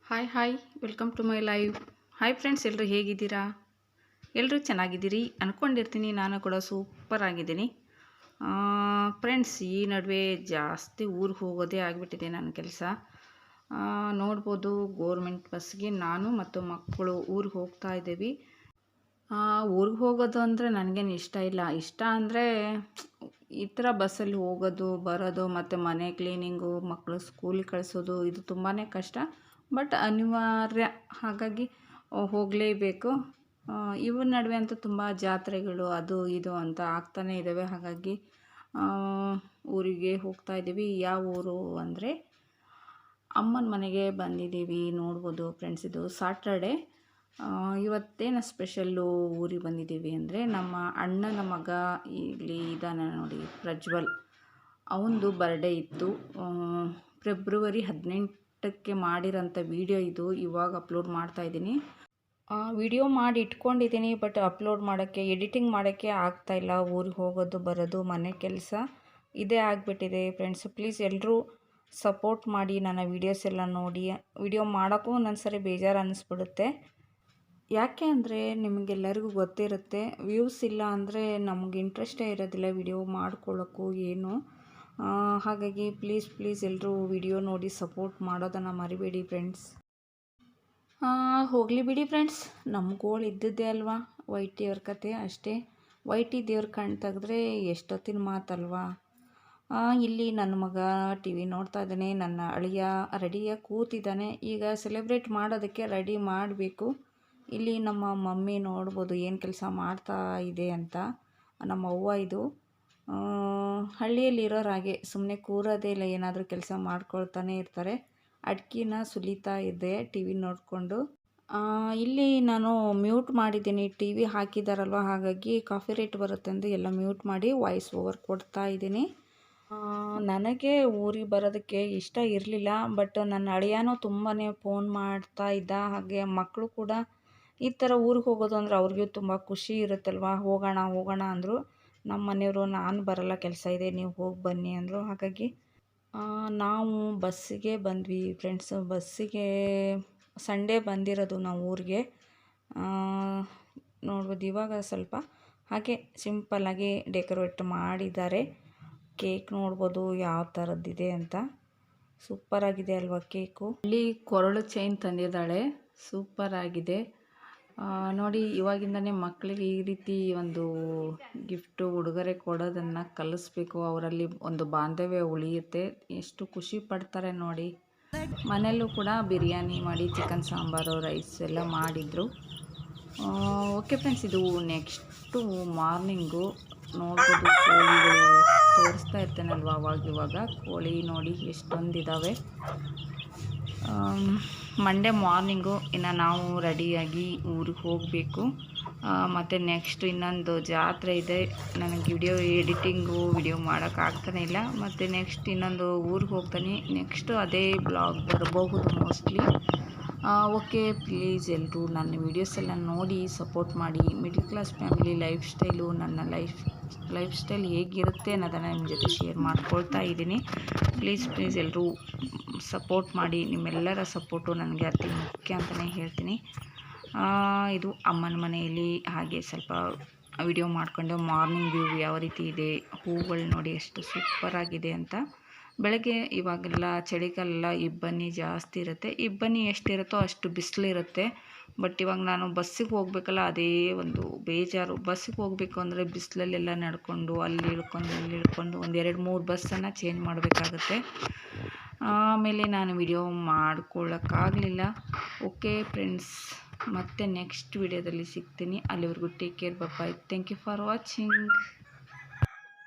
Hi hi welcome to my live. Hi friends, ಎಲ್ಲರೂ ಹೇಗಿದ್ದೀರಾ? ಎಲ್ಲರೂ ಚೆನ್ನಾಗಿದ್ದೀರಿ ಅಂದ್ಕೊಂಡಿರ್ತೀನಿ. ನಾನು ಕೂಡ ಸೂಪರ್ ಆಗಿದ್ದೀನಿ. ಫ್ರೆಂಡ್ಸ್, ಈ ನಡುವೆ ಜಾಸ್ತಿ ಊರಿಗೆ ಹೋಗೋದೇ ಆಗಿಬಿಟ್ಟಿದೆ ನನ್ನ ಕೆಲಸ. ನೋಡ್ಬೋದು, ಗೋರ್ಮೆಂಟ್ ಬಸ್ಗೆ ನಾನು ಮತ್ತು ಮಕ್ಕಳು ಊರಿಗೆ ಹೋಗ್ತಾ ಇದ್ದೀವಿ. ಊರಿಗೆ ಹೋಗೋದು ಅಂದರೆ ನನಗೇನು ಇಷ್ಟ ಇಲ್ಲ. ಇಷ್ಟ ಅಂದರೆ ಈ ಥರ ಬಸ್ಸಲ್ಲಿ ಹೋಗೋದು ಬರೋದು ಮತ್ತು ಮನೆ ಕ್ಲೀನಿಂಗು, ಮಕ್ಕಳು ಸ್ಕೂಲಿಗೆ ಕಳಿಸೋದು, ಇದು ತುಂಬಾ ಕಷ್ಟ. ಬಟ್ ಅನಿವಾರ್ಯ, ಹಾಗಾಗಿ ಹೋಗಲೇಬೇಕು. ಇವ್ರ ನಡುವೆ ಅಂತೂ ತುಂಬ ಜಾತ್ರೆಗಳು ಅದು ಇದು ಅಂತ ಆಗ್ತಾನೇ ಇದ್ದಾವೆ. ಹಾಗಾಗಿ ಊರಿಗೆ ಹೋಗ್ತಾ ಇದ್ದೀವಿ. ಯಾವ ಊರು ಅಂದರೆ ಅಮ್ಮನ ಮನೆಗೆ ಬಂದಿದ್ದೀವಿ. ನೋಡ್ಬೋದು ಫ್ರೆಂಡ್ಸ್, ಇದು ಸಾಟರ್ಡೆ. ಇವತ್ತೇನು ಸ್ಪೆಷಲ್ಲು ಊರಿಗೆ ಬಂದಿದ್ದೀವಿ ಅಂದರೆ, ನಮ್ಮ ಅಣ್ಣನ ಮಗ ಇಲ್ಲಿ ಇದ್ದಾನೆ ನೋಡಿ, ಪ್ರಜ್ವಲ್. ಅವನದು ಬರ್ಡೇ ಇತ್ತು. ಫೆಬ್ರವರಿ 18ಕ್ಕೆ ಮಾಡಿರೋಂಥ ವೀಡಿಯೋ ಇದು. ಇವಾಗ ಅಪ್ಲೋಡ್ ಮಾಡ್ತಾಯಿದ್ದೀನಿ. ವಿಡಿಯೋ ಮಾಡಿ ಇಟ್ಕೊಂಡಿದ್ದೀನಿ, ಬಟ್ ಅಪ್ಲೋಡ್ ಮಾಡೋಕ್ಕೆ, ಎಡಿಟಿಂಗ್ ಮಾಡೋಕ್ಕೆ ಆಗ್ತಾಯಿಲ್ಲ. ಊರಿಗೆ ಹೋಗೋದು ಬರೋದು, ಮನೆ ಕೆಲಸ ಇದೇ ಆಗಿಬಿಟ್ಟಿದೆ ಫ್ರೆಂಡ್ಸ್. ಪ್ಲೀಸ್ ಎಲ್ಲರೂ ಸಪೋರ್ಟ್ ಮಾಡಿ. ನನ್ನ ವೀಡಿಯೋಸ್ ಎಲ್ಲ ನೋಡಿ. ವಿಡಿಯೋ ಮಾಡೋಕ್ಕೂ ಒಂದೊಂದು ಸರಿ ಬೇಜಾರು ಅನ್ನಿಸ್ಬಿಡುತ್ತೆ. ಯಾಕೆ ಅಂದರೆ ನಿಮಗೆಲ್ಲರಿಗೂ ಗೊತ್ತಿರುತ್ತೆ, ವ್ಯೂಸ್ ಇಲ್ಲ ಅಂದರೆ ನಮಗೆ ಇಂಟ್ರೆಸ್ಟೇ ಇರೋದಿಲ್ಲ ವಿಡಿಯೋ ಮಾಡ್ಕೊಳ್ಳೋಕ್ಕೂ ಏನು. ಹಾಗಾಗಿ ಪ್ಲೀಸ್ ಎಲ್ಲರೂ ವಿಡಿಯೋ ನೋಡಿ ಸಪೋರ್ಟ್ ಮಾಡೋದನ್ನು ಮರಿಬೇಡಿ ಫ್ರೆಂಡ್ಸ್. ಹೋಗಲಿ ಬಿಡಿ ಫ್ರೆಂಡ್ಸ್, ನಮ್ಮ ಗೋಳು ಇದ್ದದ್ದೇ ಅಲ್ವಾ, ವೈಟಿ ಅವ್ರ ಕತೆ ಅಷ್ಟೇ. ವೈಟಿ ದೇವ್ರ ಕಣ್ಣು ತೆಗೆದ್ರೆ ಎಷ್ಟೊತ್ತಿನ ಮಾತಲ್ವಾ. ಇಲ್ಲಿ ನನ್ನ ಮಗ ಟಿ ವಿ ನೋಡ್ತಾ ಇದ್ದಾನೆ. ನನ್ನ ಅಳಿಯ ರೆಡಿಯಾಗಿ ಕೂತಿದ್ದಾನೆ. ಈಗ ಸೆಲೆಬ್ರೇಟ್ ಮಾಡೋದಕ್ಕೆ ರೆಡಿ ಮಾಡಬೇಕು. ಇಲ್ಲಿ ನಮ್ಮ ಮಮ್ಮಿ ನೋಡ್ಬೋದು ಏನು ಕೆಲಸ ಮಾಡ್ತಾ ಇದೆ ಅಂತ. ನಮ್ಮ ಅವ್ವ ಇದು ಹಳ್ಳಿಯಲ್ಲಿರೋರು ಹಾಗೆ ಸುಮ್ಮನೆ ಕೂರೋದೇ ಇಲ್ಲ, ಏನಾದರೂ ಕೆಲಸ ಮಾಡ್ಕೊಳ್ತಾನೆ ಇರ್ತಾರೆ. ಅಡ್ಕಿನ ಸುಲಿತಾ ಇದ್ದೆ ಟಿ ವಿ ನೋಡಿಕೊಂಡು. ಇಲ್ಲಿ ನಾನು ಮ್ಯೂಟ್ ಮಾಡಿದ್ದೀನಿ, ಟಿ ವಿ ಹಾಕಿದಾರಲ್ವ, ಹಾಗಾಗಿ ಕಾಫಿ ರೇಟ್ ಬರುತ್ತೆ ಎಂದು ಎಲ್ಲ ಮ್ಯೂಟ್ ಮಾಡಿ ವಾಯ್ಸ್ ಓವರ್ ಕೊಡ್ತಾ ಇದ್ದೀನಿ. ನನಗೆ ಊರಿಗೆ ಬರೋದಕ್ಕೆ ಇಷ್ಟ ಇರಲಿಲ್ಲ, ಬಟ್ ನನ್ನ ಅಳಿಯನೂ ತುಂಬಾ ಫೋನ್ ಮಾಡ್ತಾ ಇದ್ದ. ಹಾಗೆ ಮಕ್ಕಳು ಕೂಡ ಈ ಥರ ಊರಿಗೆ ಹೋಗೋದು ಅಂದರೆ ಅವ್ರಿಗೂ ತುಂಬ ಖುಷಿ ಇರುತ್ತಲ್ವ. ಹೋಗೋಣ ಅಂದರು. ನಮ್ಮ ಮನೆಯವರು ನಾನು ಬರೋಲ್ಲ, ಕೆಲಸ ಇದೆ, ನೀವು ಹೋಗಿ ಬನ್ನಿ ಅಂದರು. ಹಾಗಾಗಿ ನಾವು ಬಸ್ಸಿಗೆ ಬಂದ್ವಿ ಫ್ರೆಂಡ್ಸು. ಬಸ್ಸಿಗೆ ಸಂಡೇ ಬಂದಿರೋದು ನಾವು ಊರಿಗೆ. ನೋಡ್ಬೋದು, ಇವಾಗ ಸ್ವಲ್ಪ ಹಾಗೆ ಸಿಂಪಲ್ಲಾಗಿ ಡೆಕೋರೇಟ್ ಮಾಡಿದ್ದಾರೆ. ಕೇಕ್ ನೋಡ್ಬೋದು ಯಾವ ಥರದ್ದಿದೆ ಅಂತ. ಸೂಪರಾಗಿದೆ ಅಲ್ವಾ ಕೇಕು. ಇಲ್ಲಿ ಕೊರಳು ಚೈನ್ ತಂದಿದ್ದಾಳೆ, ಸೂಪರಾಗಿದೆ ನೋಡಿ. ಇವಾಗಿಂದನೇ ಮಕ್ಕಳಿಗೆ ಈ ರೀತಿ ಒಂದು ಗಿಫ್ಟು ಉಡುಗೊರೆ ಕೊಡೋದನ್ನು ಕಲಿಸ್ಬೇಕು. ಅವರಲ್ಲಿ ಒಂದು ಬಾಂಧವ್ಯ ಉಳಿಯುತ್ತೆ. ಎಷ್ಟು ಖುಷಿ ಪಡ್ತಾರೆ ನೋಡಿ. ಮನೆಯಲ್ಲೂ ಕೂಡ ಬಿರಿಯಾನಿ ಮಾಡಿ, ಚಿಕನ್ ಸಾಂಬಾರು, ರೈಸ್ ಎಲ್ಲ ಮಾಡಿದರು. ಓಕೆ ಫ್ರೆಂಡ್ಸ್, ಇದು ನೆಕ್ಸ್ಟು ಮಾರ್ನಿಂಗು. ನೋಡ್ಬೋದು, ಕೋಳಿಗಳು ತೋರಿಸ್ತಾ ಇರ್ತೇನಲ್ವ ಅವಾಗಿವಾಗ. ಕೋಳಿ ನೋಡಿ ಎಷ್ಟೊಂದಿದ್ದಾವೆ. ಮಂಡೇ ಮಾರ್ನಿಂಗು ಇನ್ನು ನಾವು ರೆಡಿಯಾಗಿ ಊರಿಗೆ ಹೋಗಬೇಕು. ಮತ್ತು ನೆಕ್ಸ್ಟ್ ಇನ್ನೊಂದು ಜಾತ್ರೆ ಇದೆ. ನನಗೆ ವಿಡಿಯೋ ಮಾಡೋಕ್ಕಾಗ್ತಾನೆ ಇಲ್ಲ. ಮತ್ತು ನೆಕ್ಸ್ಟ್ ಇನ್ನೊಂದು ಊರಿಗೆ ಹೋಗ್ತಾನೆ. ನೆಕ್ಸ್ಟು ಅದೇ ಬ್ಲಾಗ್ ಬರಬಹುದು ಮೋಸ್ಟ್ಲಿ. ಓಕೆ, ಪ್ಲೀಸ್ ಎಲ್ಲರೂ ನನ್ನ ವೀಡಿಯೋಸ್ ಎಲ್ಲ ನೋಡಿ ಸಪೋರ್ಟ್ ಮಾಡಿ. Middle class family life style, ನನ್ನ ಲೈಫ್ ಸ್ಟೈಲ್ ಹೇಗಿರುತ್ತೆ ಅನ್ನೋದನ್ನು ನಿಮ್ಮ ಜೊತೆ ಶೇರ್ ಮಾಡ್ಕೊಳ್ತಾ ಇದ್ದೀನಿ. ಪ್ಲೀಸ್ ಎಲ್ಲರೂ ಸಪೋರ್ಟ್ ಮಾಡಿ. ನಿಮ್ಮೆಲ್ಲರ ಸಪೋರ್ಟು ನನಗೆ ಅತಿ ಮುಖ್ಯ ಅಂತಲೇ ಹೇಳ್ತೀನಿ. ಇದು ಅಮ್ಮನ ಮನೆಯಲ್ಲಿ ಹಾಗೆ ಸ್ವಲ್ಪ ವಿಡಿಯೋ ಮಾಡಿಕೊಂಡು ಮಾರ್ನಿಂಗ್ ವ್ಯೂ ಯಾವ ರೀತಿ ಇದೆ, ಹೂಗಳು ನೋಡಿ ಎಷ್ಟು ಸೂಪರಾಗಿದೆ ಅಂತ. ಬೆಳಗ್ಗೆ ಇವಾಗೆಲ್ಲ ಚಳಿಗಾಲ, ಇಬ್ಬನಿ ಜಾಸ್ತಿ ಇರುತ್ತೆ. ಇಬ್ಬನಿ ಎಷ್ಟಿರುತ್ತೋ ಅಷ್ಟು ಬಿಸಿಲಿರುತ್ತೆ. ಬಟ್ ಇವಾಗ ನಾನು ಬಸ್ಸಿಗೆ ಹೋಗಬೇಕಲ್ಲ, ಅದೇ ಒಂದು ಬೇಜಾರು. ಬಸ್ಸಿಗೆ ಹೋಗಬೇಕು ಅಂದರೆ ಬಿಸಿಲಲ್ಲೆಲ್ಲ ನಡ್ಕೊಂಡು ಅಲ್ಲಿ ಇಳ್ಕೊಂಡು ಇಲ್ಲಿ ಇಳ್ಕೊಂಡು ಒಂದು 2-3 ಬಸ್ಸನ್ನು ಚೇಂಜ್ ಮಾಡಬೇಕಾಗುತ್ತೆ. ಆಮೇಲೆ ನಾನು ವಿಡಿಯೋ ಮಾಡ್ಕೊಳ್ಳೋಕ್ಕಾಗಲಿಲ್ಲ. ಓಕೆ ಫ್ರೆಂಡ್ಸ್, ಮತ್ತೆ ನೆಕ್ಸ್ಟ್ ವಿಡಿಯೋದಲ್ಲಿ ಸಿಗ್ತೀನಿ. ಅಲ್ಲಿವರೆಗೂ take care, bye. Thank you for watching.